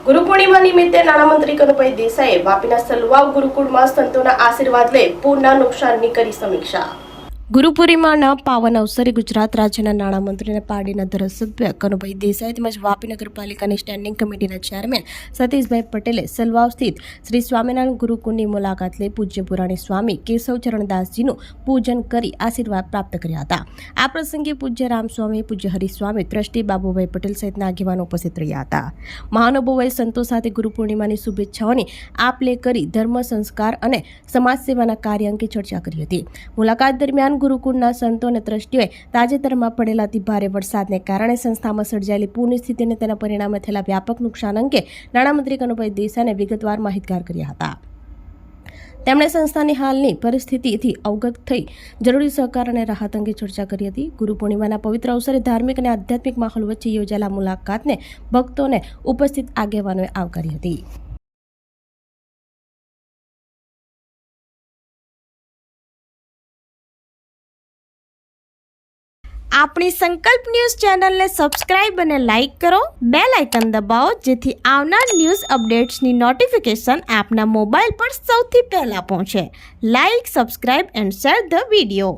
ગુરુ પૂર્ણિમા નિમિત્તે નાણામંત્રી કનુભાઈ દેસાઈએ વાપીના સલવાવ ગુરુકુળમાં સંતોના આશીર્વાદ લઈ પૂરના નુકસાનની કરી સમીક્ષા। ગુરુ પૂર્ણિમાના પાવન અવસરે ગુજરાત રાજ્યના નાણામંત્રી પાર્ટીના ધારાસભ્ય કનુભાઈ દેસાઈ તેમજ વાપી નગરપાલિકાની સ્ટેન્ડિંગ કમિટીના ચેરમેન સતીશભાઈ પટેલે સલવાવ સ્થિત શ્રી સ્વામિનારાયણ ગુરુકુળની મુલાકાત લઈ પૂજ્ય પુરાણી સ્વામી કેશવચરણદાસજીનું પૂજન કરી આશીર્વાદ પ્રાપ્ત કર્યા હતા। આ પ્રસંગે પૂજ્ય રામસ્વામી, પૂજ્ય હરિસ્વામી, ટ્રસ્ટી બાબુભાઈ પટેલ સહિતના આગેવાનો ઉપસ્થિત રહ્યા હતા। મહાનુભાવોએ સંતો સાથે ગુરુ પૂર્ણિમાની શુભેચ્છાઓની આપ લે કરી ધર્મ, સંસ્કાર અને સમાજ સેવાના કાર્ય અંગે ચર્ચા કરી હતી। મુલાકાત દરમિયાન ગુરુકુળના સંતો અને ટ્રસ્ટીઓએ તાજેતરમાં પડેલા અતિ ભારે વરસાદને કારણે સંસ્થામાં સર્જાયેલી પૂરની સ્થિતિ અને તેના પરિણામે થયેલા વ્યાપક નુકસાન અંગે નાણામંત્રી કનુભાઈ દેસાઈને વિગતવાર માહિતગાર કર્યા હતા। તેમણે સંસ્થાની હાલની પરિસ્થિતિથી અવગત થઈ જરૂરી સહકાર અને રાહત અંગે ચર્ચા કરી હતી। ગુરુ પૂર્ણિમાના પવિત્ર અવસરે ધાર્મિક અને આધ્યાત્મિક માહોલ વચ્ચે યોજાયેલા મુલાકાતને ભક્તોને ઉપસ્થિત આગેવાનોએ આવકારી હતી। આપણી સંકલ્પ ન્યૂઝ ચેનલને સબસ્ક્રાઇબ અને લાઇક કરો, બેલ આઇકન દબાવો જેથી આવનાર ન્યૂઝ અપડેટ્સની નોટિફિકેશન આપના મોબાઈલ પર સૌથી પહેલા પહોંચે। Like, subscribe and share the video.